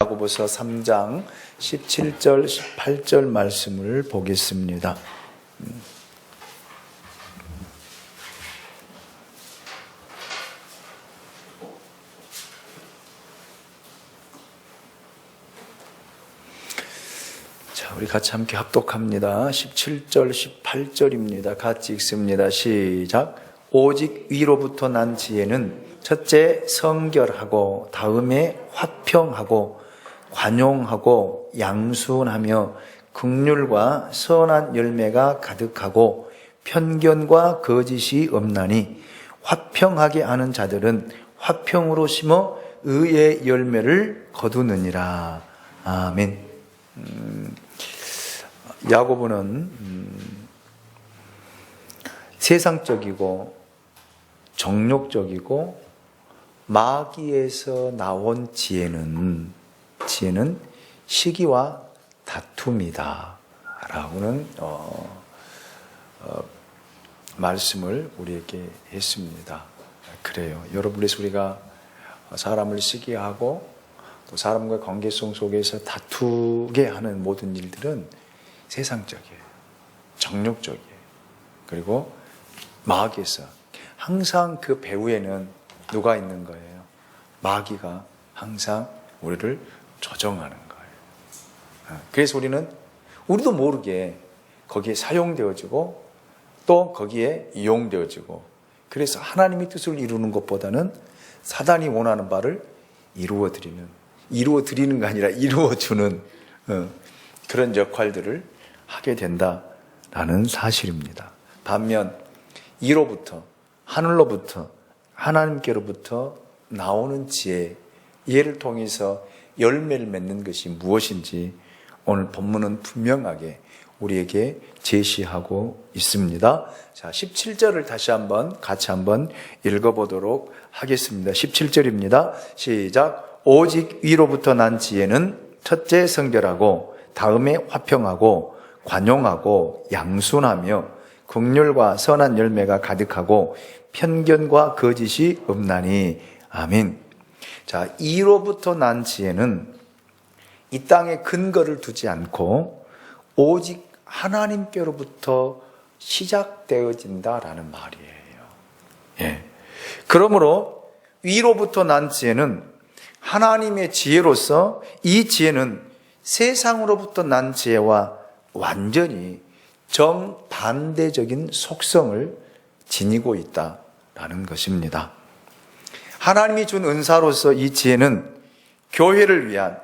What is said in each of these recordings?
야고보서 3장 17절 18절 말씀을 보겠습니다. 자, 우리 같이 함께 합독합니다. 17절 18절입니다. 같이 읽습니다. 시작. 오직 위로부터 난 지혜는 첫째 성결하고 다음에 화평하고 관용하고 양순하며 긍휼과 선한 열매가 가득하고 편견과 거짓이 없나니 화평하게 하는 자들은 화평으로 심어 의의 열매를 거두느니라. 아멘. 야고보는 세상적이고 정욕적이고 마귀에서 나온 지혜는 시기와 다툼이다 라고는 말씀을 우리에게 했습니다. 그래요. 여러분에서 우리가 사람을 시기하고 또 사람과 관계성 속에서 다투게 하는 모든 일들은 세상적이에요. 정욕적이에요. 그리고 마귀에서 항상 그 배후에는 누가 있는 거예요? 마귀가 항상 우리를 조정하는 거예요. 그래서 우리도 모르게 거기에 사용되어지고 또 거기에 이용되어지고, 그래서 하나님의 뜻을 이루는 것보다는 사단이 원하는 바를 이루어드리는 게 아니라 이루어주는 그런 역할들을 하게 된다라는 사실입니다. 반면 이로부터, 하늘로부터, 하나님께로부터 나오는 지혜, 이해를 통해서 열매를 맺는 것이 무엇인지 오늘 본문은 분명하게 우리에게 제시하고 있습니다. 자, 17절을 다시 같이 한번 읽어보도록 하겠습니다. 17절입니다. 시작. 오직 위로부터 난 지혜는 첫째 성결하고 다음에 화평하고 관용하고 양순하며 긍휼과 선한 열매가 가득하고 편견과 거짓이 없나니. 아멘. 자, 이로부터 난 지혜는 이 땅에 근거를 두지 않고 오직 하나님께로부터 시작되어진다라는 말이에요. 예. 그러므로 위로부터 난 지혜는 하나님의 지혜로서 이 지혜는 세상으로부터 난 지혜와 완전히 정반대적인 속성을 지니고 있다라는 것입니다. 하나님이 준 은사로서 이 지혜는 교회를 위한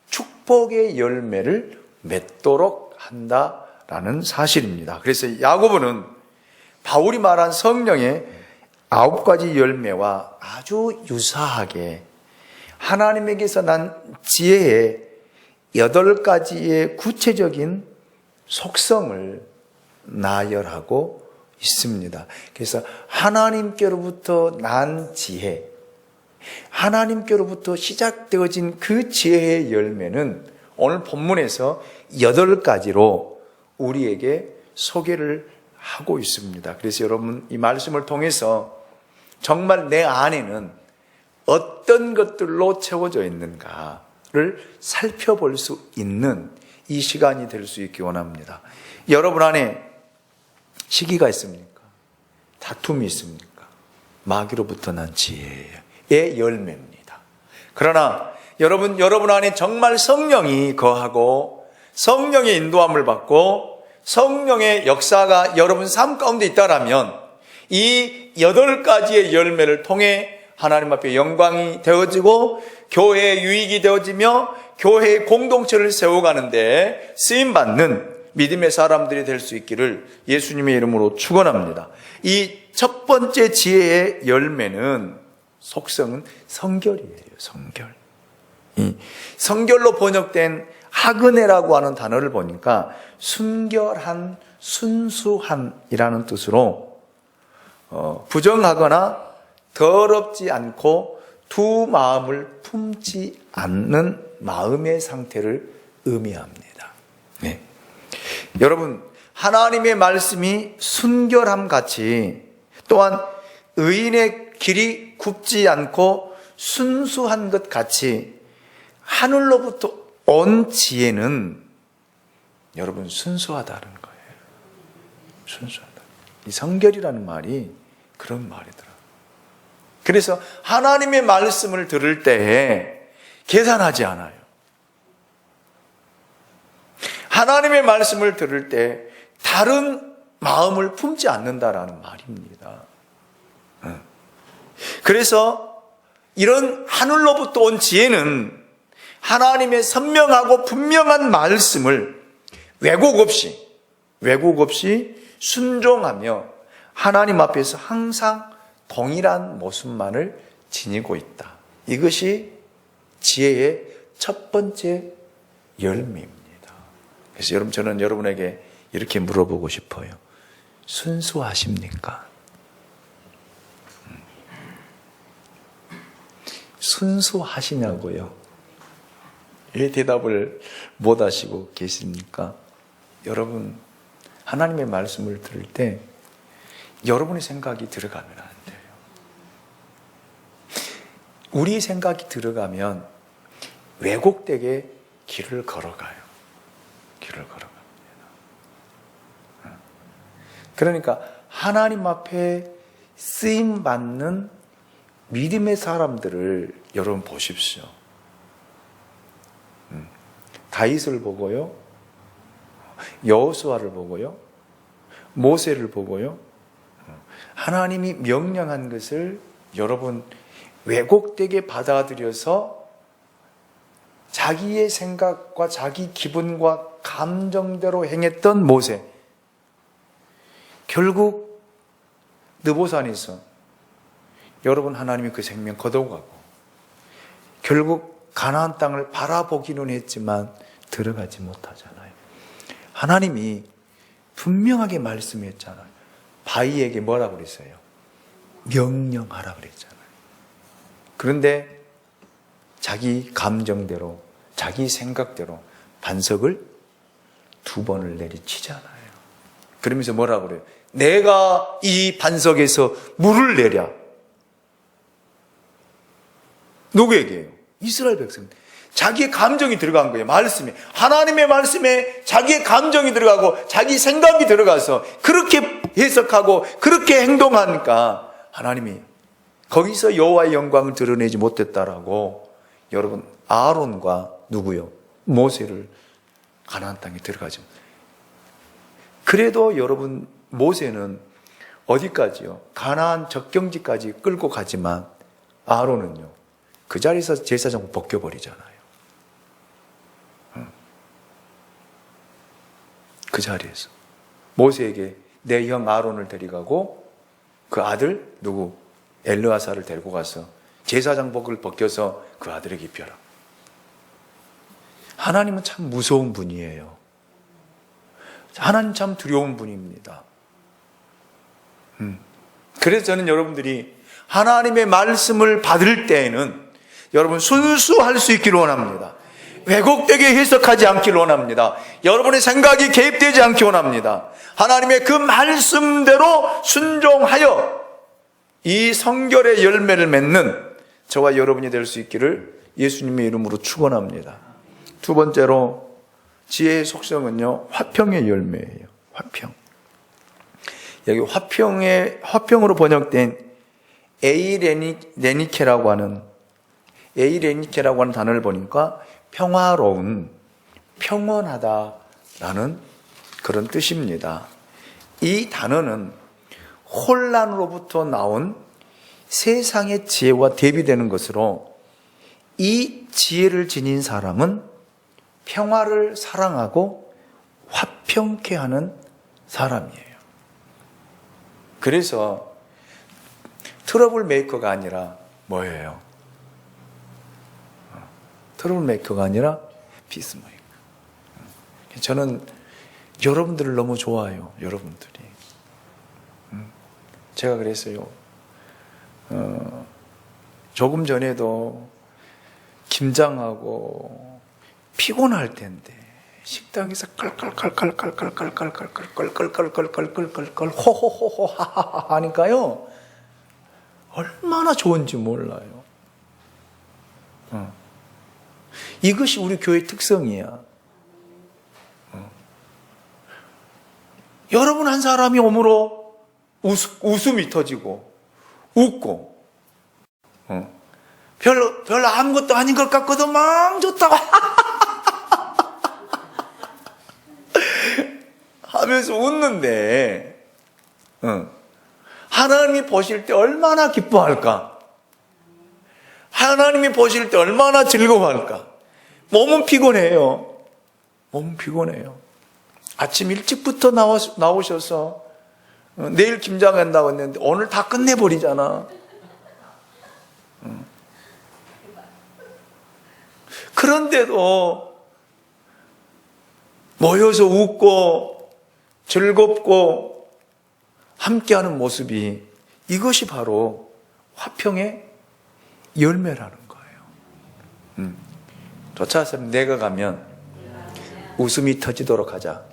축복의 열매를 맺도록 한다라는 사실입니다. 그래서 야고보는 바울이 말한 성령의 9가지 열매와 아주 유사하게 하나님에게서 난 지혜의 8가지의 구체적인 속성을 나열하고 있습니다. 그래서 하나님께로부터 난 지혜, 하나님께로부터 시작되어진 그 지혜의 열매는 오늘 본문에서 8가지로 우리에게 소개를 하고 있습니다. 그래서 여러분, 이 말씀을 통해서 정말 내 안에는 어떤 것들로 채워져 있는가를 살펴볼 수 있는 이 시간이 될 수 있기 원합니다. 여러분 안에 시기가 있습니까? 다툼이 있습니까? 마귀로부터 난 지혜의 열매입니다. 그러나 여러분 안에 정말 성령이 거하고 성령의 인도함을 받고 성령의 역사가 여러분 삶 가운데 있다라면 이 8가지의 열매를 통해 하나님 앞에 영광이 되어지고 교회의 유익이 되어지며 교회의 공동체를 세워가는데 쓰임받는 믿음의 사람들이 될 수 있기를 예수님의 이름으로 축원합니다. 이 첫 번째 지혜의 열매는 속성은 성결이에요. 성결. 이 성결로 번역된 하그네라고 하는 단어를 보니까 순결한, 순수한이라는 뜻으로 부정하거나 더럽지 않고 두 마음을 품지 않는 마음의 상태를 의미합니다. 네. 여러분, 하나님의 말씀이 순결함 같이 또한 의인의 길이 굽지 않고 순수한 것 같이 하늘로부터 온 지혜는 여러분 순수하다는 거예요. 순수하다. 이 성결이라는 말이 그런 말이더라고요. 그래서 하나님의 말씀을 들을 때에 계산하지 않아요. 하나님의 말씀을 들을 때 다른 마음을 품지 않는다라는 말입니다. 그래서 이런 하늘로부터 온 지혜는 하나님의 선명하고 분명한 말씀을 왜곡 없이 순종하며 하나님 앞에서 항상 동일한 모습만을 지니고 있다. 이것이 지혜의 첫 번째 열매입니다. 그래서 여러분, 저는 여러분에게 이렇게 물어보고 싶어요. 순수하십니까? 순수하시냐고요? 왜 대답을 못 하시고 계십니까? 여러분, 하나님의 말씀을 들을 때 여러분의 생각이 들어가면 안 돼요. 우리 생각이 들어가면 왜곡되게 길을 걸어가요. 길을 걸어갑니다. 그러니까 하나님 앞에 쓰임받는 믿음의 사람들을 여러분 보십시오. 다윗을 보고요, 여호수아를 보고요, 모세를 보고요, 하나님이 명령한 것을 여러분 왜곡되게 받아들여서 자기의 생각과 자기 기분과 감정대로 행했던 모세, 결국 느보산에서 여러분 하나님이 그 생명 거둬가고 결국 가나안 땅을 바라보기는 했지만 들어가지 못하잖아요. 하나님이 분명하게 말씀했잖아요. 바위에게 뭐라고 그랬어요? 명령하라 그랬잖아요. 그런데 자기 감정대로, 자기 생각대로 반석을 2번을 내리치잖아요. 그러면서 뭐라고 그래요? 내가 이 반석에서 물을 내랴. 누구에게요? 이스라엘 백성. 자기의 감정이 들어간 거예요. 말씀에. 하나님의 말씀에 자기의 감정이 들어가고 자기 생각이 들어가서 그렇게 해석하고 그렇게 행동하니까 하나님이 거기서 여호와의 영광을 드러내지 못했다라고 여러분 아론과 누구요? 모세를 가나안 땅에 들어가죠. 그래도 여러분 모세는 어디까지요? 가나안 적경지까지 끌고 가지만 아론은요, 그 자리에서 제사장 벗겨버리잖아요. 그 자리에서 모세에게 내 형 아론을 데려가고 그 아들 누구? 엘르아사를 데리고 가서 제사장복을 벗겨서 그 아들에게 입혀라. 하나님은 참 무서운 분이에요. 하나님 참 두려운 분입니다. 그래서 저는 여러분들이 하나님의 말씀을 받을 때에는 여러분 순수할 수 있기를 원합니다. 왜곡되게 해석하지 않기를 원합니다. 여러분의 생각이 개입되지 않기 원합니다. 하나님의 그 말씀대로 순종하여 이 성결의 열매를 맺는 저와 여러분이 될 수 있기를 예수님의 이름으로 축원합니다. 두 번째로 지혜의 속성은요, 화평의 열매예요. 화평. 여기 화평으로 번역된 에이레니케라고 하는 단어를 보니까 평화로운, 평온하다라는 그런 뜻입니다. 이 단어는 혼란으로부터 나온 세상의 지혜와 대비되는 것으로 이 지혜를 지닌 사람은 평화를 사랑하고 화평케 하는 사람이에요. 그래서 트러블 메이커가 아니라 뭐예요? 트러블 메이커가 아니라 피스메이커. 저는 여러분들을 너무 좋아해요. 여러분들이. 제가 그랬어요. 조금 전에도 김장하고 피곤할 텐데 식당에서 깔깔깔깔깔깔깔깔깔깔깔깔깔깔깔깔 호호호호 하하하 하니까요 얼마나 좋은지 몰라요. 이것이 우리 교회의 특성이야. 여러분 한 사람이 오므로 웃음이 터지고 웃고 별로 아무것도 아닌 것 같고도 막 좋다고 하면서 웃는데 하나님이 보실 때 얼마나 기뻐할까? 하나님이 보실 때 얼마나 즐거워할까? 몸은 피곤해요. 몸은 피곤해요. 아침 일찍부터 나오셔서 내일 김장한다고 했는데 오늘 다 끝내버리잖아. 그런데도 모여서 웃고 즐겁고 함께하는 모습이, 이것이 바로 화평의 열매라는 거예요. 쫓아서 내가 가면 웃음이 터지도록 하자.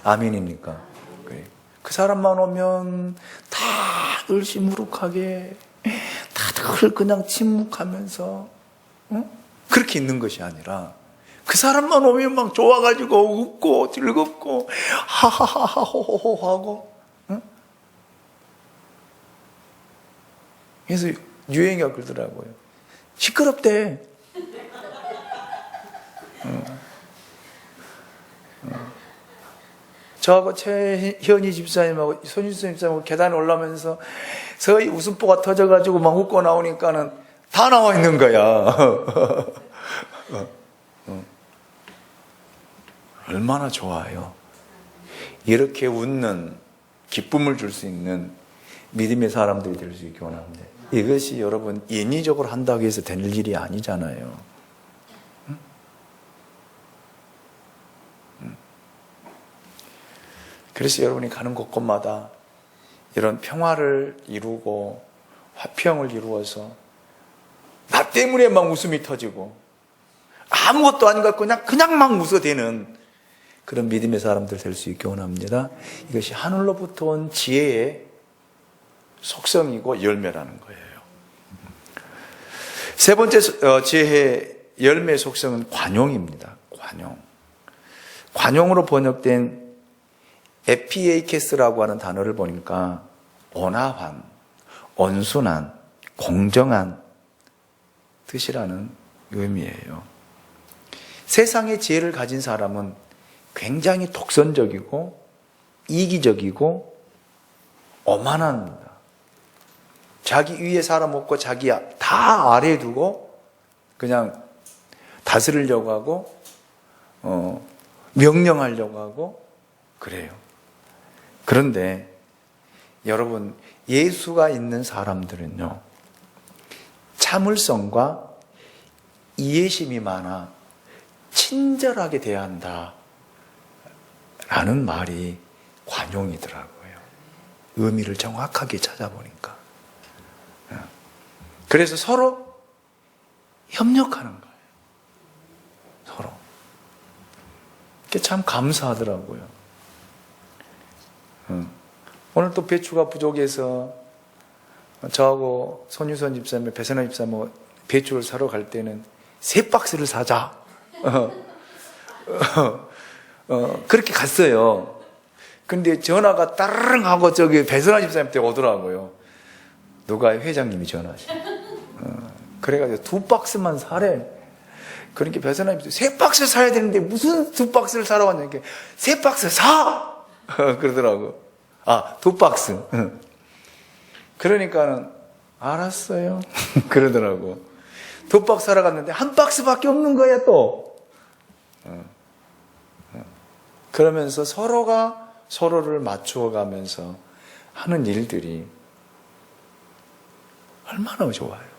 아멘입니까? 그래. 그 사람만 오면 다들 시무룩하게, 다들 그냥 침묵하면서 그렇게 있는 것이 아니라, 그 사람만 오면 막 좋아가지고 웃고 즐겁고 하하하하호호 하고. 그래서 유행이가 그러더라고요. 시끄럽대. 저하고 최현희 집사님하고 손유수 집사님하고 계단에 올라오면서 서희 웃음보가 터져가지고 막 웃고 나오니까는 다 나와 있는 거야. 얼마나 좋아요. 이렇게 웃는, 기쁨을 줄 수 있는 믿음의 사람들이 될 수 있기 원합니다. 이것이 여러분 인위적으로 한다고 해서 될 일이 아니잖아요. 그래서 여러분이 가는 곳곳마다 이런 평화를 이루고 화평을 이루어서 나 때문에 막 웃음이 터지고 아무것도 아닌 것 같고 그냥 막 웃어대는 그런 믿음의 사람들 될 수 있기 원합니다. 이것이 하늘로부터 온 지혜의 속성이고 열매라는 거예요. 세 번째 지혜의 열매의 속성은 관용입니다. 관용으로 번역된 에피에이케스라고 하는 단어를 보니까 온화한, 온순한, 공정한 뜻이라는 의미예요. 세상의 지혜를 가진 사람은 굉장히 독선적이고 이기적이고 오만합니다. 자기 위에 사람 없고 자기 다 아래에 두고 그냥 다스리려고 하고 명령하려고 하고 그래요. 그런데 여러분, 예수가 있는 사람들은요, 참을성과 이해심이 많아 친절하게 대한다 라는 말이 관용이더라고요. 의미를 정확하게 찾아보니까. 그래서 서로 협력하는 거예요. 서로. 그게 참 감사하더라고요. 오늘 또 배추가 부족해서 저하고 손유선 집사님, 배선아 집사님 배추를 사러 갈 때는 3박스를 사자. 그렇게 갔어요. 근데 전화가 따르릉 하고 저기 배선아 집사님한테 오더라고요. 누가 회장님이 전화하시. 그래가지고 2박스만 사래. 그러니까 배선아 집사님 3박스 사야 되는데 무슨 2박스를 사러 왔냐니까 3박스 사! 그러더라고. 2박스. 그러니까는 알았어요. 그러더라고. 2박스 사러 갔는데 1박스밖에 없는 거야 또. 그러면서 서로가 서로를 맞추어 가면서 하는 일들이 얼마나 좋아요.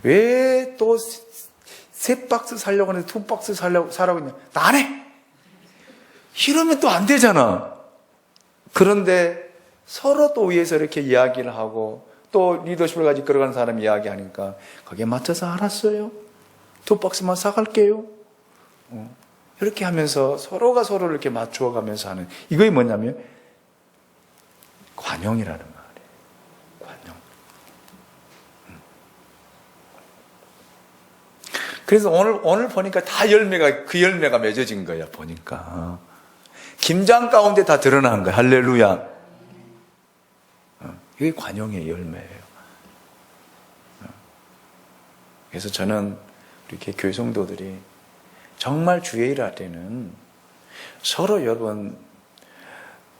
왜 또 3박스 사려고 하는데 2박스 사라고 했냐? 나 안 해! 이러면 또 안 되잖아. 그런데 서로 또 위에서 이렇게 이야기를 하고 또 리더십을 가지고 끌어가는 사람이 이야기하니까 거기에 맞춰서 알았어요. 2박스만 사갈게요. 이렇게 하면서 서로가 서로를 이렇게 맞추어 가면서 하는, 이거이 뭐냐면 관용이라는 말이에요. 관용. 그래서 오늘 보니까 다 그 열매가 맺어진 거야, 보니까. 김장 가운데 다 드러난 거야. 할렐루야. 이게 관용의 열매예요. 그래서 저는 이렇게 교회 성도들이 정말 주의 일 할 때는 서로 여러분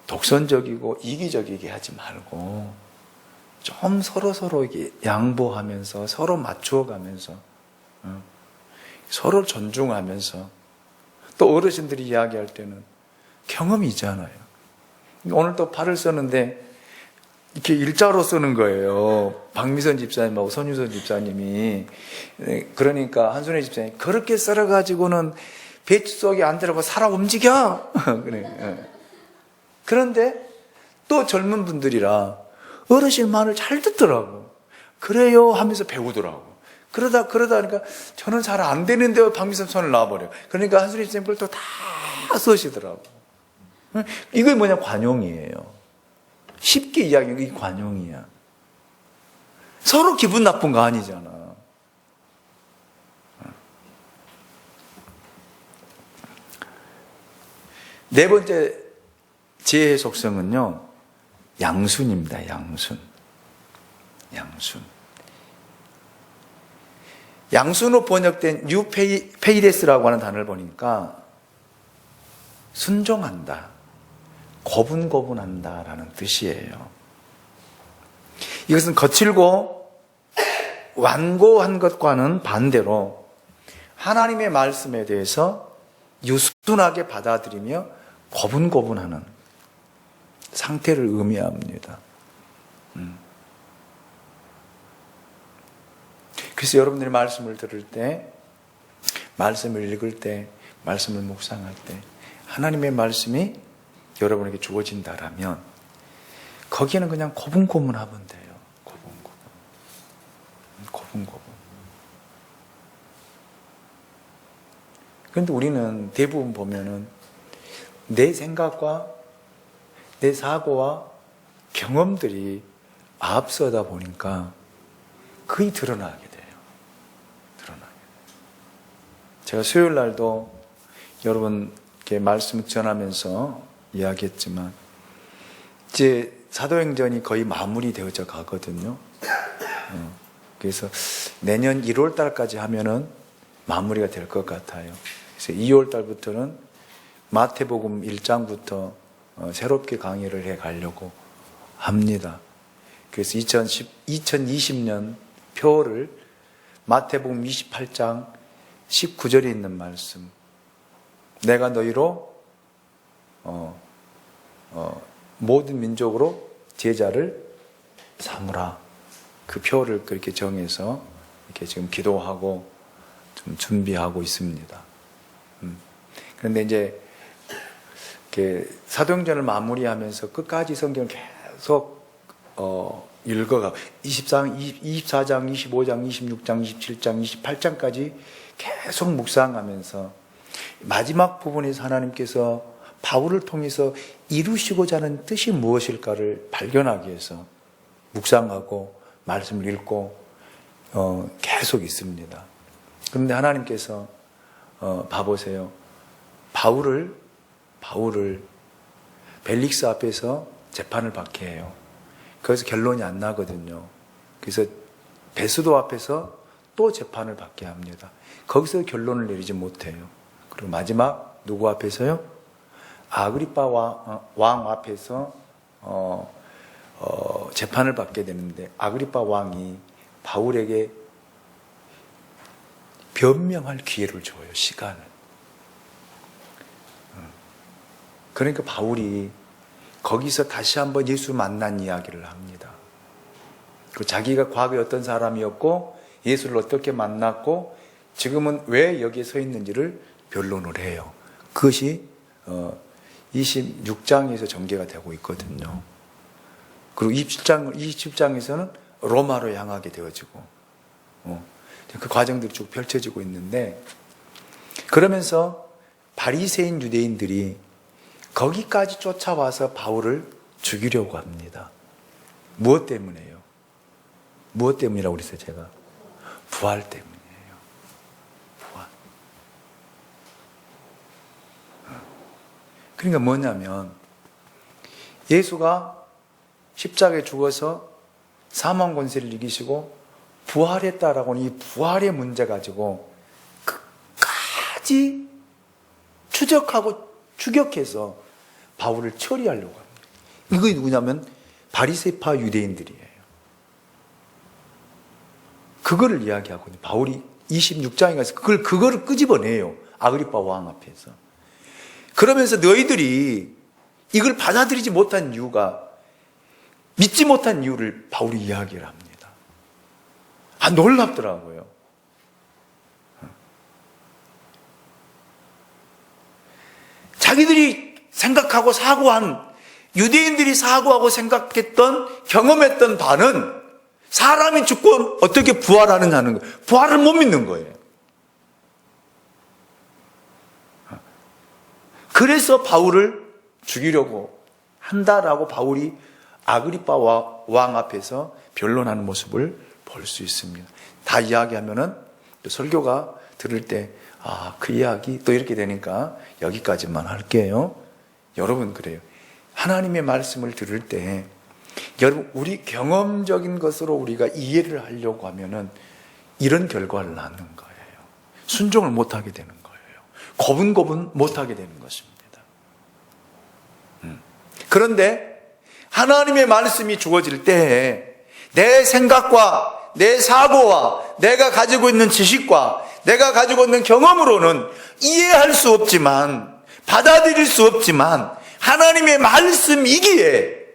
독선적이고 이기적이게 하지 말고 좀 서로 이게 양보하면서 서로 맞추어가면서 서로 존중하면서 또 어르신들이 이야기할 때는 경험이 있잖아요. 오늘 또 팔을 썼는데 이렇게 일자로 쓰는 거예요. 박미선 집사님하고 손유선 집사님이. 그러니까 한순혜 집사님이 그렇게 썰어가지고는 배추 속에 안 들어가고 살아 움직여. 그래. 그런데 또 젊은 분들이라 어르신 말을 잘 듣더라고. 그래요 하면서 배우더라고. 그러다 하니까 저는 잘 안 되는데 박미선 손을 놔버려. 그러니까 한순혜 집사님 그걸 또 다 쓰시더라고. 이게 뭐냐? 관용이에요. 쉽게 이야기하면 이게 관용이야. 서로 기분 나쁜 거 아니잖아. 네 번째 지혜의 속성은요, 양순입니다. 양순. 양순으로 번역된 유페이데스라고 하는 단어를 보니까 순종한다, 고분고분한다라는 뜻이에요. 이것은 거칠고 완고한 것과는 반대로 하나님의 말씀에 대해서 유순하게 받아들이며 고분고분하는 상태를 의미합니다. 그래서 여러분들이 말씀을 들을 때, 말씀을 읽을 때, 말씀을 묵상할 때 하나님의 말씀이 여러분에게 주어진다라면 거기에는 그냥 고분고분하면 돼요. 고분고분. 그런데 우리는 대부분 보면은 내 생각과 내 사고와 경험들이 앞서다 보니까 거의 드러나게 돼요. 제가 수요일 날도 여러분께 말씀 전하면서 이야기했지만 이제 사도행전이 거의 마무리되어져 가거든요. 그래서 내년 1월 달까지 하면은 마무리가 될 것 같아요. 그래서 2월 달부터는 마태복음 1장부터 새롭게 강의를 해 가려고 합니다. 그래서 2020년 표를 마태복음 28장 19절에 있는 말씀, 내가 너희로 모든 민족으로 제자를 삼으라, 그 표를 그렇게 정해서 이렇게 지금 기도하고 좀 준비하고 있습니다. 그런데 이제 이렇게 사도행전을 마무리하면서 끝까지 성경을 계속 읽어가 24장, 25장, 26장, 27장, 28장까지 계속 묵상하면서 마지막 부분에서 하나님께서 바울을 통해서 이루시고자 하는 뜻이 무엇일까를 발견하기 위해서 묵상하고 말씀을 읽고 계속 있습니다. 그런데 하나님께서 봐보세요. 바울을 벨릭스 앞에서 재판을 받게 해요. 거기서 결론이 안 나거든요. 그래서 베스도 앞에서 또 재판을 받게 합니다. 거기서 결론을 내리지 못해요. 그리고 마지막 누구 앞에서요? 아그리파 왕 앞에서 재판을 받게 되는데, 아그리파 왕이 바울에게 변명할 기회를 줘요. 시간을. 그러니까 바울이 거기서 다시 한번 예수 만난 이야기를 합니다. 그 자기가 과거에 어떤 사람이었고 예수를 어떻게 만났고 지금은 왜 여기에 서 있는지를 변론을 해요. 그것이 26장에서 전개가 되고 있거든요. 그리고 27장에서는 로마로 향하게 되어지고 그 과정들이 쭉 펼쳐지고 있는데, 그러면서 바리새인 유대인들이 거기까지 쫓아와서 바울을 죽이려고 합니다. 무엇 때문에요? 무엇 때문이라고 그랬어요, 제가? 부활 때문이에요. 그러니까 뭐냐면 예수가 십자가에 죽어서 사망 권세를 이기시고 부활했다라고 하는 이 부활의 문제 가지고 끝까지 추적하고 추격해서 바울을 처리하려고 합니다. 이거 누구냐면 바리새파 유대인들이에요. 그거를 이야기하거든요. 바울이 26장에 가서 그거를 끄집어내요. 아그리파 왕 앞에서. 그러면서 너희들이 이걸 받아들이지 못한 이유가, 믿지 못한 이유를 바울이 이야기를 합니다. 놀랍더라고요. 자기들이 생각하고 사고한, 유대인들이 사고하고 생각했던, 경험했던 바는 사람이 죽고 어떻게 부활하느냐는 거예요. 부활을 못 믿는 거예요. 그래서 바울을 죽이려고 한다라고 바울이 아그리파 왕 앞에서 변론하는 모습을 볼 수 있습니다. 다 이야기하면은 설교가 들을 때 그 이야기 또 이렇게 되니까 여기까지만 할게요. 여러분 그래요. 하나님의 말씀을 들을 때 여러분 우리 경험적인 것으로 우리가 이해를 하려고 하면은 이런 결과를 낳는 거예요. 순종을 못하게 되는 거예요. 고분고분 못하게 되는 것입니다. 그런데 하나님의 말씀이 주어질 때 내 생각과 내 사고와 내가 가지고 있는 지식과 내가 가지고 있는 경험으로는 이해할 수 없지만, 받아들일 수 없지만 하나님의 말씀이기에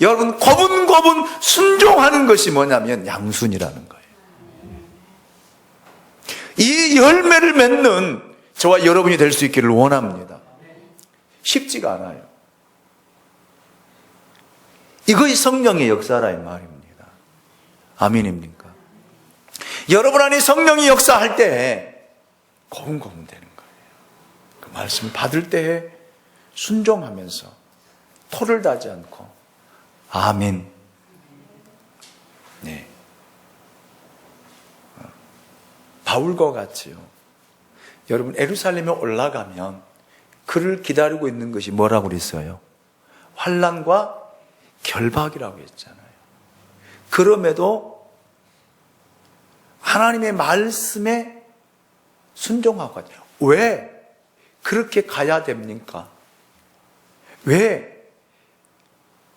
여러분 고분고분 순종하는 것이 뭐냐면 양순이라는 거예요. 이 열매를 맺는 저와 여러분이 될 수 있기를 원합니다. 쉽지가 않아요. 이것이 성령의 역사라 이 말입니다. 아멘입니까? 여러분 안에 성령이 역사할 때 고분고분 되는 거예요. 그 말씀을 받을 때에 순종하면서 토를 다지 않고 아멘. 네. 바울과 같이요. 여러분 예루살렘에 올라가면 그를 기다리고 있는 것이 뭐라고 그랬어요? 환난과 결박이라고 했잖아요. 그럼에도 하나님의 말씀에 순종하고 가죠. 왜 그렇게 가야 됩니까? 왜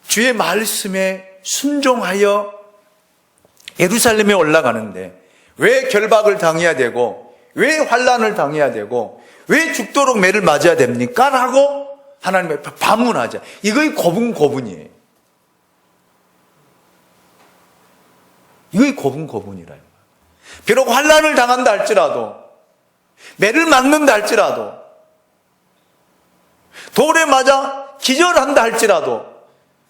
주의 말씀에 순종하여 예루살렘에 올라가는데 왜 결박을 당해야 되고 왜 환난을 당해야 되고 왜 죽도록 매를 맞아야 됩니까? 라고 하나님의 반문하자. 이거의 고분고분이에요. 이거의 고분고분이라. 비록 환난을 당한다 할지라도, 매를 맞는다 할지라도, 돌에 맞아 기절한다 할지라도,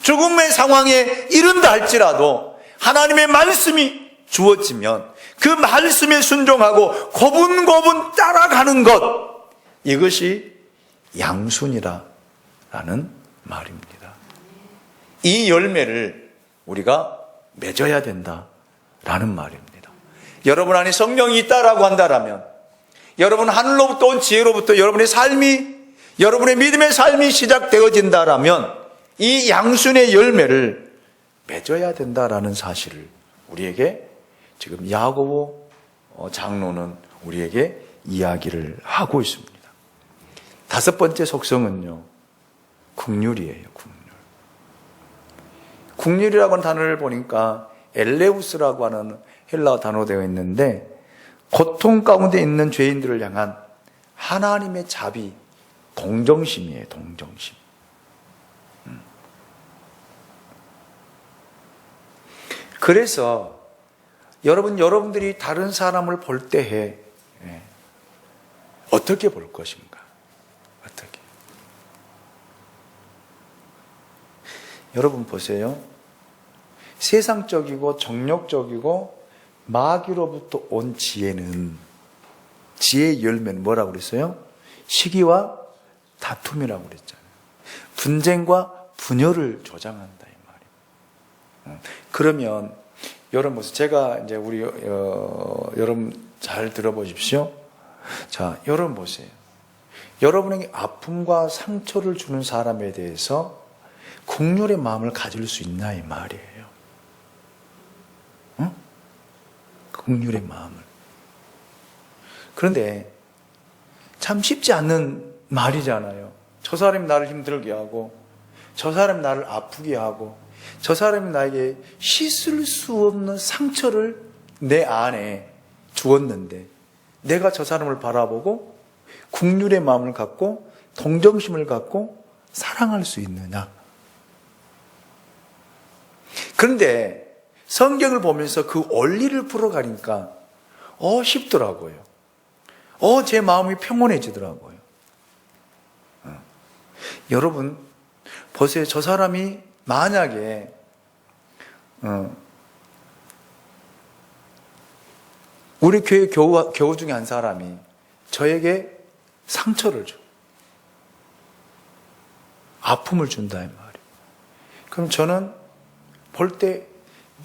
죽음의 상황에 이른다 할지라도 하나님의 말씀이 주어지면 그 말씀에 순종하고 고분고분 따라가는 것, 이것이 양순이라는 말입니다. 이 열매를 우리가 맺어야 된다라는 말입니다. 여러분 안에 성령이 있다라고 한다면, 여러분 하늘로부터 온 지혜로부터 여러분의 삶이, 여러분의 믿음의 삶이 시작되어진다라면 이 양순의 열매를 맺어야 된다라는 사실을 우리에게 지금 야고보 장로는 우리에게 이야기를 하고 있습니다. 다섯 번째 속성은요, 긍휼이에요. 긍휼이라고 하는 단어를 보니까 엘레우스라고 하는 헬라어 단어로 되어 있는데, 고통 가운데 있는 죄인들을 향한 하나님의 자비, 동정심이에요. 동정심. 그래서 여러분들이 다른 사람을 볼 때에 어떻게 볼 것인가? 어떻게? 여러분 보세요. 세상적이고 정욕적이고 마귀로부터 온 지혜는, 지혜의 열매는 뭐라고 그랬어요? 시기와 다툼이라고 그랬잖아요. 분쟁과 분열을 조장한다 이 말이에요. 그러면 여러분 보세요. 제가 이제 우리 여러분 잘 들어보십시오. 자, 여러분 보세요. 여러분에게 아픔과 상처를 주는 사람에 대해서 긍휼의 마음을 가질 수 있나 이 말이에요. 응? 긍휼의 마음을. 그런데 참 쉽지 않는 말이잖아요. 저 사람이 나를 힘들게 하고, 저 사람이 나를 아프게 하고, 저 사람이 나에게 씻을 수 없는 상처를 내 안에 주었는데, 내가 저 사람을 바라보고 긍휼의 마음을 갖고 동정심을 갖고 사랑할 수 있느냐? 그런데 성경을 보면서 그 원리를 풀어가니까 쉽더라고요. 제 마음이 평온해지더라고요. 여러분 보세요. 저 사람이 만약에 우리 교회 교우 중에 한 사람이 저에게 상처를 줘, 아픔을 준다 이 말이에요. 그럼 저는 볼 때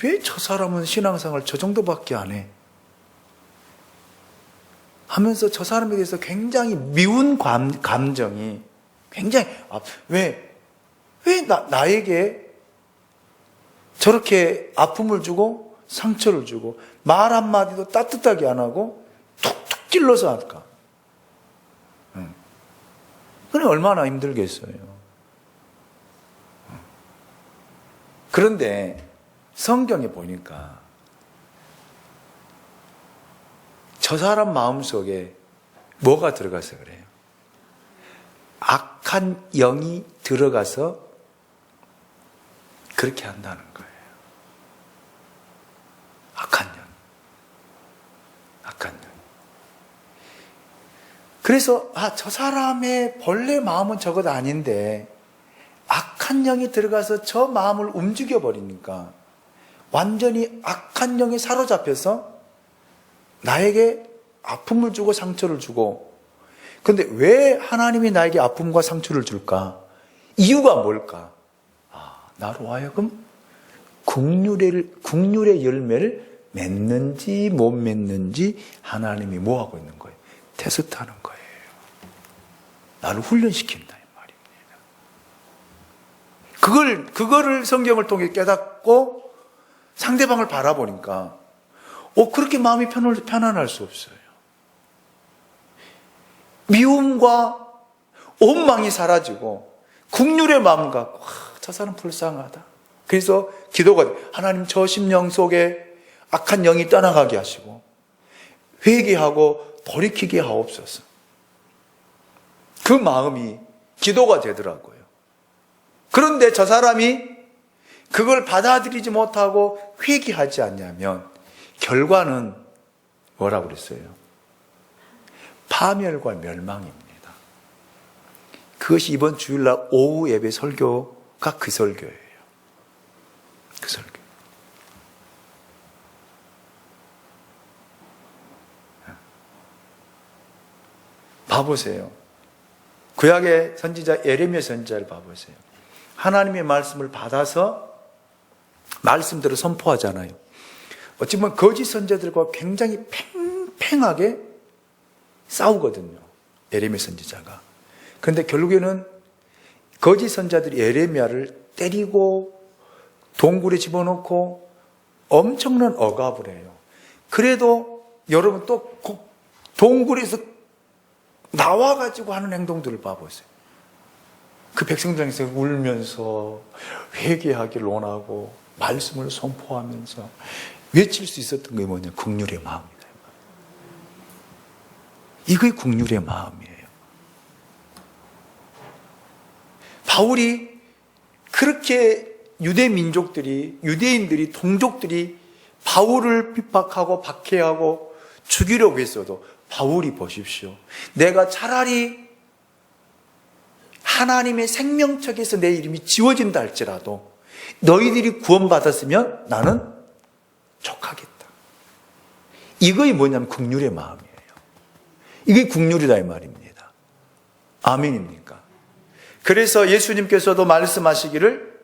왜 저 사람은 신앙생활 저 정도밖에 안 해? 하면서 저 사람에 대해서 굉장히 미운 감정이 굉장히 왜 나에게 저렇게 아픔을 주고 상처를 주고 말 한마디도 따뜻하게 안 하고 툭툭 찔러서 할까? 그래 얼마나 힘들겠어요. 그런데 성경에 보니까 저 사람 마음속에 뭐가 들어가서 그래요? 악한 영이 들어가서 그렇게 한다는 거예요. 악한 영. 그래서 저 사람의 본래 마음은 저것 아닌데 악한 영이 들어가서 저 마음을 움직여 버리니까 완전히 악한 영에 사로잡혀서 나에게 아픔을 주고 상처를 주고. 그런데 왜 하나님이 나에게 아픔과 상처를 줄까? 이유가 뭘까? 나로 하여금 긍휼의 열매를 맺는지 못 맺는지 하나님이 뭐 하고 있는 거예요? 테스트하는 거예요. 나를 훈련시킨다 이 말입니다. 그거를 성경을 통해 깨닫고 상대방을 바라보니까 그렇게 마음이 편안할 수 없어요. 미움과 원망이 사라지고 긍휼의 마음 갖고 저 사람 불쌍하다. 그래서 기도가 돼. 하나님 저 심령 속에 악한 영이 떠나가게 하시고 회개하고 돌이키게 하옵소서. 그 마음이 기도가 되더라고요. 그런데 저 사람이 그걸 받아들이지 못하고 회개하지 않냐면 결과는 뭐라고 그랬어요? 파멸과 멸망입니다. 그것이 이번 주일날 오후 예배 설교가 그 설교예요. 그 설교. 봐보세요. 구약의 선지자 예레미야 선지자를 봐보세요. 하나님의 말씀을 받아서 말씀대로 선포하잖아요. 어찌 보면 거짓 선지자들과 굉장히 팽팽하게 싸우거든요. 예레미야 선지자가. 그런데 결국에는 거짓 선지자들이 예레미야를 때리고 동굴에 집어넣고 엄청난 억압을 해요. 그래도 여러분 또 동굴에서 나와가지고 하는 행동들을 봐보세요. 그 백성들에서 울면서 회개하기를 원하고 말씀을 선포하면서 외칠 수 있었던 게 뭐냐? 긍휼의 마음이다. 이게 긍휼의 마음이에요. 바울이 그렇게 유대인들이, 동족들이 바울을 핍박하고 박해하고 죽이려고 했어도 바울이 보십시오. 내가 차라리 하나님의 생명책에서 내 이름이 지워진다 할지라도 너희들이 구원받았으면 나는 족하겠다. 이거이 뭐냐면 긍휼의 마음이에요. 이게 긍휼이다 이 말입니다. 아멘입니까? 그래서 예수님께서도 말씀하시기를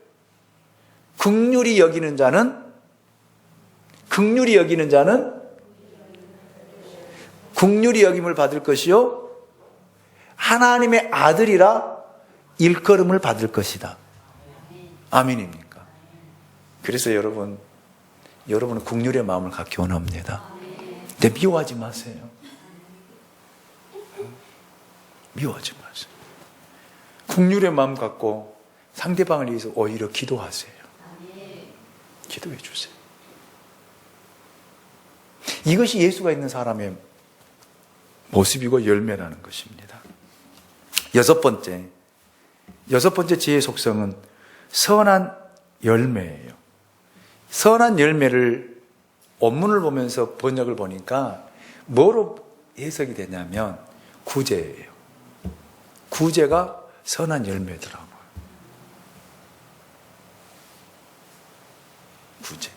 긍휼히 여기는 자는 긍휼히 여김을 받을 것이요 하나님의 아들이라 일컬음을 받을 것이다. 아멘입니까? 그래서 여러분은 국률의 마음을 갖기 원합니다. 근데 미워하지 마세요. 미워하지 마세요. 국률의 마음 갖고 상대방을 위해서 오히려 기도하세요. 기도해 주세요. 이것이 예수가 있는 사람의 모습이고 열매라는 것입니다. 여섯 번째 지혜의 속성은 선한 열매예요. 선한 열매를 원문을 보면서 번역을 보니까 뭐로 해석이 되냐면 구제예요. 구제가 선한 열매더라고요. 구제.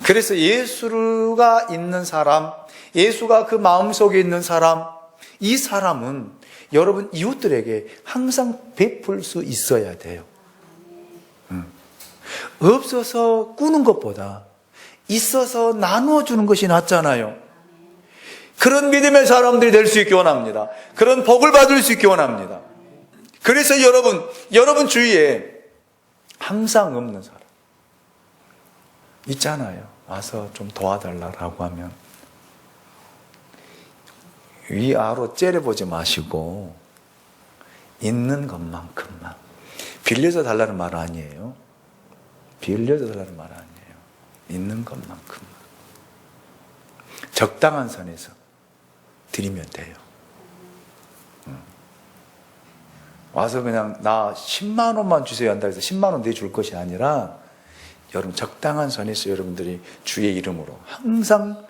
그래서 예수가 있는 사람, 예수가 그 마음속에 있는 사람, 이 사람은 여러분 이웃들에게 항상 베풀 수 있어야 돼요. 없어서 꾸는 것보다 있어서 나누어 주는 것이 낫잖아요. 그런 믿음의 사람들이 될 수 있기 원합니다. 그런 복을 받을 수 있기 원합니다. 그래서 여러분 주위에 항상 없는 사람 있잖아요. 와서 좀 도와달라고 하면 위아로 째려보지 마시고 있는 것만큼만. 빌려서 달라는 말 아니에요. 빌려서 달라는 말 아니에요. 있는 것만큼만. 적당한 선에서 드리면 돼요. 와서 그냥 나 10만 원만 주세요 한다 해서 10만 원 내줄 것이 아니라 여러분 적당한 선에서 여러분들이 주의 이름으로 항상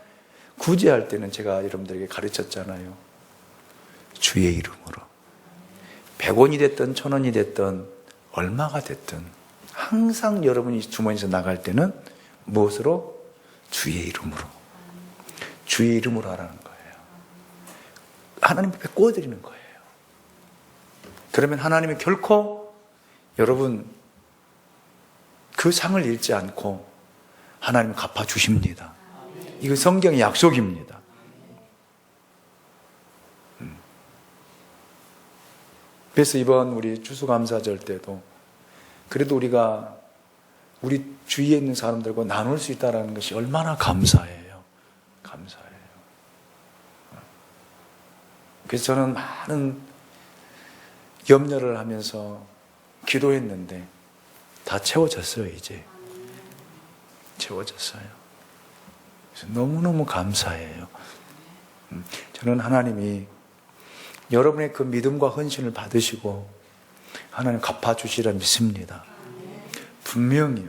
구제할 때는 제가 여러분들에게 가르쳤잖아요. 주의 이름으로 100원이 됐든 1000원이 됐든 얼마가 됐든 항상 여러분이 주머니에서 나갈 때는 무엇으로? 주의 이름으로. 주의 이름으로 하라는 거예요. 하나님 앞에 꿔드리는 거예요. 그러면 하나님이 결코 여러분 그 상을 잃지 않고 하나님 갚아주십니다. 이거 성경의 약속입니다. 그래서 이번 우리 추수감사절 때도 그래도 우리가 우리 주위에 있는 사람들과 나눌 수 있다는 것이 얼마나 감사해요. 감사해요. 그래서 저는 많은 염려를 하면서 기도했는데 다 채워졌어요. 이제 채워졌어요. 그래서 너무너무 감사해요. 저는 하나님이 여러분의 그 믿음과 헌신을 받으시고 하나님 갚아주시리라 믿습니다. 분명히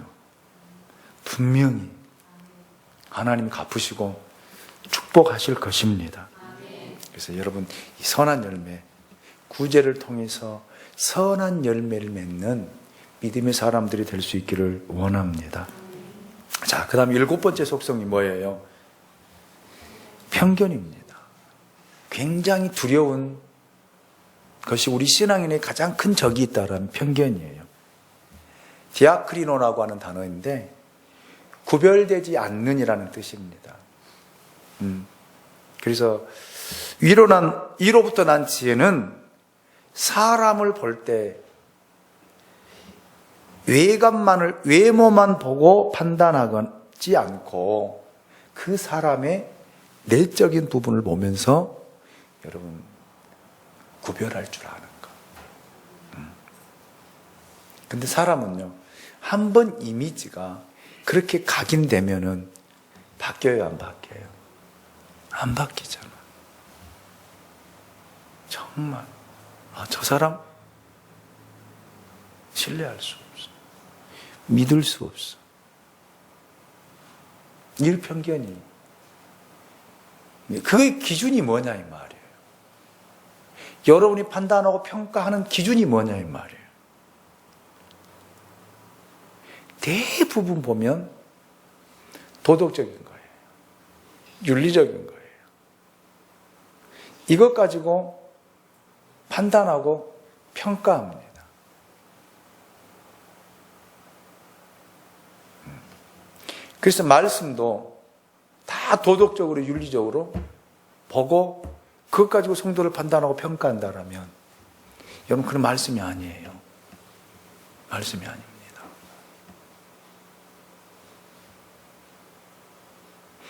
하나님 갚으시고 축복하실 것입니다. 그래서 여러분 이 선한 열매, 구제를 통해서 선한 열매를 맺는 믿음의 사람들이 될 수 있기를 원합니다. 자, 그 다음 7번째 속성이 뭐예요? 편견입니다. 굉장히 두려운 것이 우리 신앙인의 가장 큰 적이 있다는 편견이에요. 디아크리노라고 하는 단어인데 구별되지 않는이라는 뜻입니다. 그래서 위로부터 난 지혜는 사람을 볼 때 외모만 보고 판단하지 않고 그 사람의 내적인 부분을 보면서 여러분 구별할 줄 아는 것. 근데 사람은요, 한번 이미지가 그렇게 각인되면은 바뀌어요, 안 바뀌어요? 안 바뀌잖아. 정말 저 사람 신뢰할 수 없어. 믿을 수 없어. 이 편견이. 그 기준이 뭐냐 이 말이에요. 여러분이 판단하고 평가하는 기준이 뭐냐 이 말이에요. 대부분 보면 도덕적인 거예요. 윤리적인 거예요. 이것 가지고 판단하고 평가합니다. 그래서 말씀도 다 도덕적으로 윤리적으로 보고 그것 가지고 성도를 판단하고 평가한다라면 여러분 그런 말씀이 아니에요. 말씀이 아닙니다.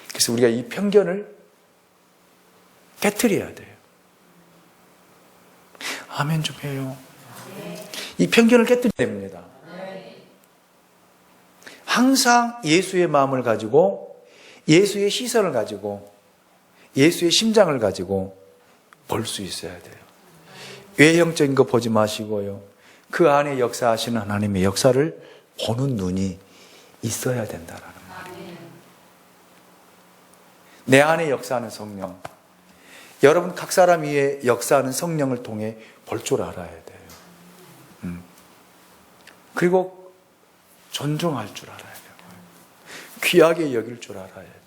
그래서 우리가 이 편견을 깨트려야 돼요. 아멘 좀 해요. 이 편견을 깨트려야 됩니다. 항상 예수의 마음을 가지고 예수의 시선을 가지고 예수의 심장을 가지고 볼 수 있어야 돼요. 외형적인 거 보지 마시고요. 그 안에 역사하시는 하나님의 역사를 보는 눈이 있어야 된다라는 말이에요. 내 안에 역사하는 성령, 여러분 각 사람 위에 역사하는 성령을 통해 볼 줄 알아야 돼요. 그리고 존중할 줄 알아야 돼요. 귀하게 여길 줄 알아야 돼요.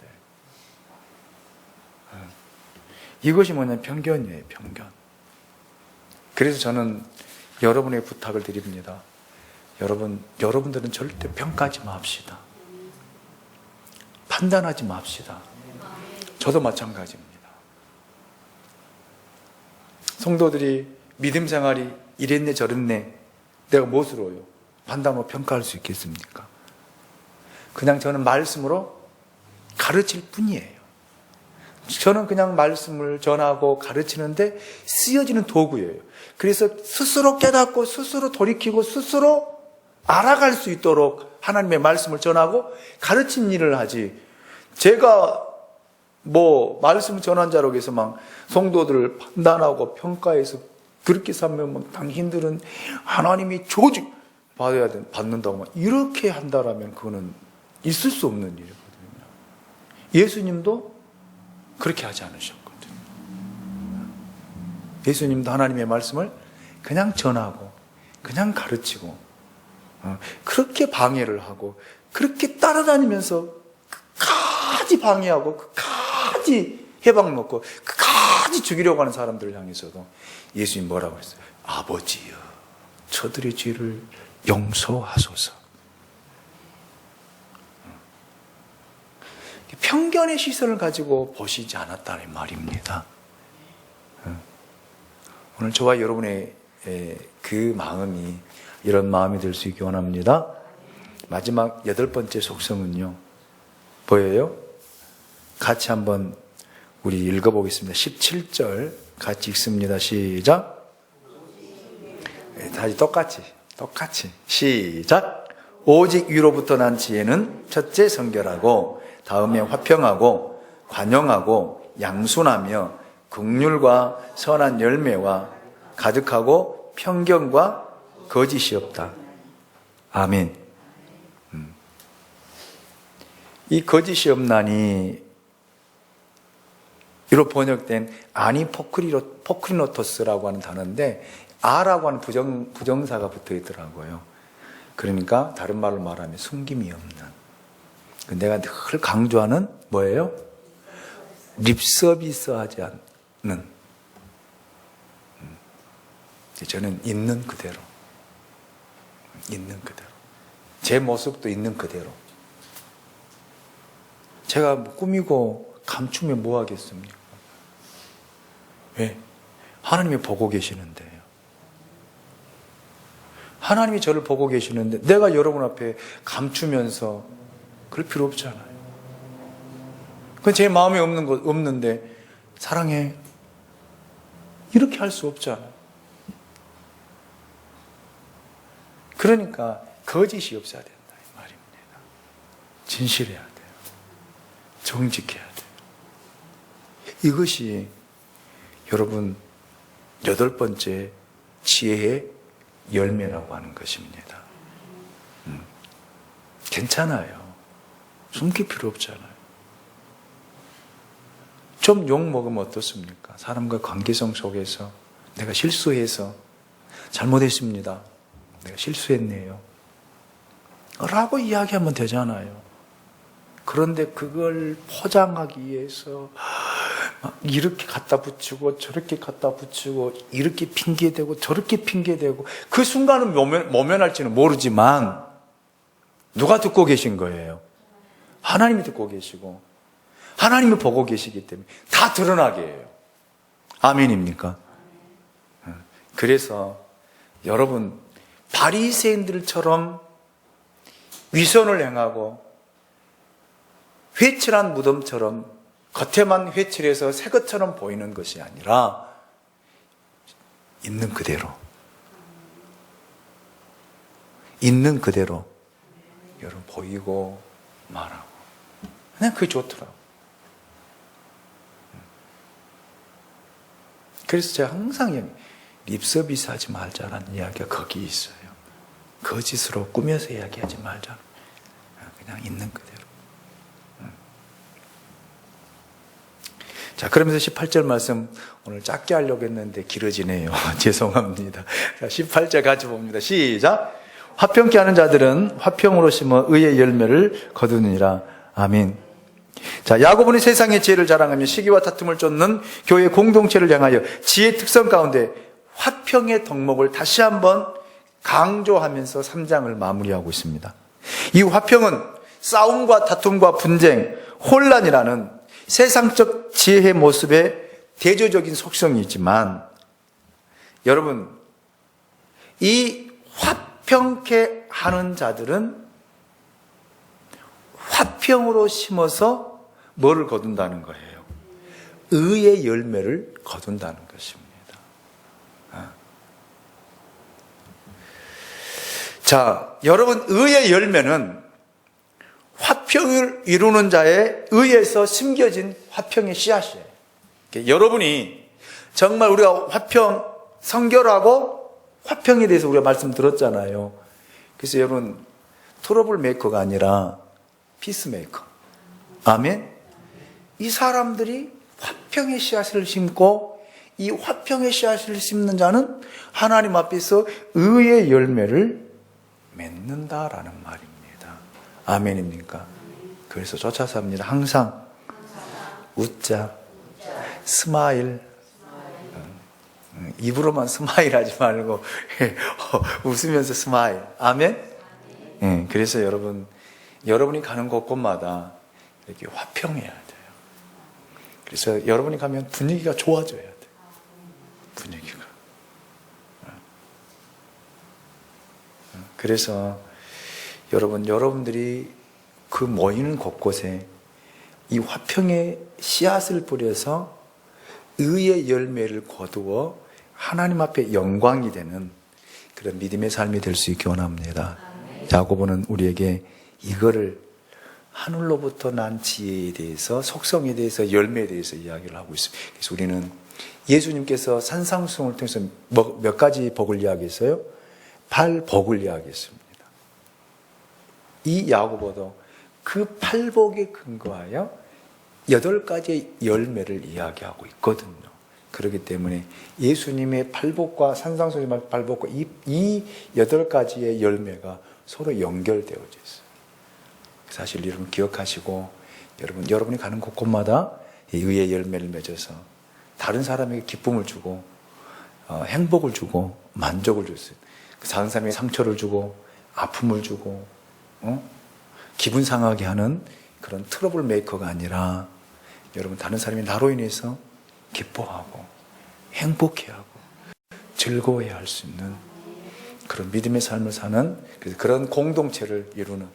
이것이 뭐냐면 편견이에요. 편견. 그래서 저는 여러분의 부탁을 드립니다. 여러분들은 절대 평가하지 맙시다. 판단하지 맙시다. 저도 마찬가지입니다. 성도들이 믿음 생활이 이랬네 저랬네 내가 무엇으로요? 판단하고 평가할 수 있겠습니까? 그냥 저는 말씀으로 가르칠 뿐이에요. 저는 그냥 말씀을 전하고 가르치는데 쓰여지는 도구예요. 그래서 스스로 깨닫고 스스로 돌이키고 스스로 알아갈 수 있도록 하나님의 말씀을 전하고 가르친 일을 하지, 제가 말씀을 전한 자로 해서 막 성도들을 판단하고 평가해서 그렇게 살면 막 당신들은 하나님이 조직 받는다고 막 이렇게 한다라면 그거는 있을 수 없는 일이거든요. 예수님도 그렇게 하지 않으셨거든요. 예수님도 하나님의 말씀을 그냥 전하고 그냥 가르치고 그렇게 방해를 하고 그렇게 따라다니면서 끝까지 방해하고 끝까지 해방 놓고 끝까지 죽이려고 하는 사람들을 향해서도 예수님 뭐라고 했어요? 아버지여 저들의 죄를 용서하소서. 편견의 시선을 가지고 보시지 않았다는 말입니다. 오늘 저와 여러분의 그 마음이 이런 마음이 될 수 있기 원합니다. 마지막 8번째 속성은요. 보여요? 같이 한번 우리 읽어보겠습니다. 17절 같이 읽습니다. 시작. 다시 똑같이 시작. 오직 위로부터 난 지혜는 첫째 성결하고 다음에 화평하고 관용하고 양순하며 긍휼과 선한 열매와 가득하고 편견과 거짓이 없다. 아멘. 이 거짓이 없나니 이로 번역된 아니 포크리노토스라고 하는 단어인데 아라고 하는 부정사가 붙어 있더라고요. 그러니까 다른 말로 말하면 숨김이 없는. 내가 늘 강조하는 뭐예요? 립서비스 하지 않는. 저는 있는 그대로. 제 모습도 있는 그대로. 제가 꾸미고 감추면 뭐 하겠습니까? 왜? 하나님이 보고 계시는데요. 하나님이 저를 보고 계시는데 내가 여러분 앞에 감추면서 그럴 필요 없잖아요. 그건 제 마음에 없는데 사랑해 이렇게 할 수 없잖아요. 그러니까 거짓이 없어야 된다 이 말입니다. 진실해야 돼요. 정직해야 돼요. 이것이 여러분 8번째 지혜의 열매라고 하는 것입니다. 괜찮아요. 숨길 필요 없잖아요. 좀 욕 먹으면 어떻습니까? 사람과 관계성 속에서 내가 실수해서 잘못했습니다. 내가 실수했네요. 라고 이야기하면 되잖아요. 그런데 그걸 포장하기 위해서 막 이렇게 갖다 붙이고 저렇게 갖다 붙이고 이렇게 핑계대고 저렇게 핑계대고 그 순간은 모면할지는 모르지만 누가 듣고 계신 거예요? 하나님이 듣고 계시고 하나님이 보고 계시기 때문에 다 드러나게 해요. 아멘입니까? 그래서 여러분, 바리새인들처럼 위선을 행하고 회칠한 무덤처럼 겉에만 회칠해서 새 것처럼 보이는 것이 아니라 있는 그대로 여러분 보이고 말하고, 그냥 그게 좋더라고. 그래서 제가 항상 립서비스 하지 말자라는 이야기가 거기 있어요. 거짓으로 꾸며서 이야기하지 말자. 그냥 있는 그대로. 자, 그러면서 18절 말씀 오늘 짧게 하려고 했는데 길어지네요. 죄송합니다. 자, 18절 같이 봅니다. 시작. 화평케 하는 자들은 화평으로 심어 의의 열매를 거두느니라. 아멘. 자, 야고보는 세상의 지혜를 자랑하며 시기와 다툼을 쫓는 교회 공동체를 향하여 지혜의 특성 가운데 화평의 덕목을 다시 한번 강조하면서 3장을 마무리하고 있습니다. 이 화평은 싸움과 다툼과 분쟁, 혼란이라는 세상적 지혜의 모습의 대조적인 속성이지만, 여러분, 이 화평케 하는 자들은 화평으로 심어서 뭐를 거둔다는 거예요? 의의 열매를 거둔다는 것입니다. 자, 여러분, 의의 열매는 화평을 이루는 자의 의에서 심겨진 화평의 씨앗이에요. 여러분이 정말 우리가 화평, 성결하고 화평에 대해서 우리가 말씀 들었잖아요. 그래서 여러분, 트러블 메이커가 아니라 피스메이커. 아멘. 이 사람들이 화평의 씨앗을 심고, 이 화평의 씨앗을 심는 자는 하나님 앞에서 의의 열매를 맺는다라는 말입니다. 아멘입니까? 그래서 쫓아서 합니다. 항상 웃자. 스마일. 입으로만 스마일 하지 말고 웃으면서 스마일. 아멘. 그래서 여러분이 가는 곳곳마다 이렇게 화평해야 돼요. 그래서 여러분이 가면 분위기가 좋아져야 돼요. 분위기가. 그래서 여러분들이 그 모이는 곳곳에 이 화평의 씨앗을 뿌려서 의의 열매를 거두어 하나님 앞에 영광이 되는 그런 믿음의 삶이 될 수 있기 원합니다. 야고보는 우리에게 이거를 하늘로부터 난 지혜에 대해서, 속성에 대해서, 열매에 대해서 이야기를 하고 있습니다. 그래서 우리는 예수님께서 산상수훈을 통해서 몇 가지 복을 이야기했어요? 8복을 이야기했습니다. 이 야고보도 그 8복에 근거하여 8가지의 열매를 이야기하고 있거든요. 그렇기 때문에 예수님의 8복과 산상수훈의 8복과 이 8가지의 열매가 서로 연결되어져 있어요. 사실 여러분 기억하시고, 여러분이 가는 곳곳마다 의의 열매를 맺어서 다른 사람에게 기쁨을 주고 행복을 주고 만족을 줬어요. 다른 사람에게 상처를 주고 아픔을 주고 기분 상하게 하는 그런 트러블 메이커가 아니라, 여러분 다른 사람이 나로 인해서 기뻐하고 행복해하고 즐거워해야 할 수 있는 그런 믿음의 삶을 사는 그런 공동체를 이루는.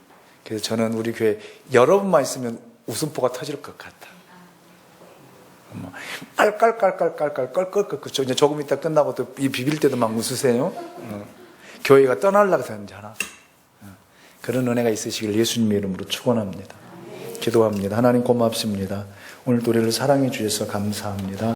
그래서 저는 우리 교회 여러분만 있으면 웃음보가 터질 것 같아. 깔깔깔깔깔깔깔깔깔. 이제 조금 있다 끝나고 또 비빌 때도 막 웃으세요. 교회가 떠나려고 하는지 하나. 그런 은혜가 있으시길 예수님의 이름으로 축원합니다. 기도합니다. 하나님 고맙습니다. 오늘도 우리를 사랑해 주셔서 감사합니다.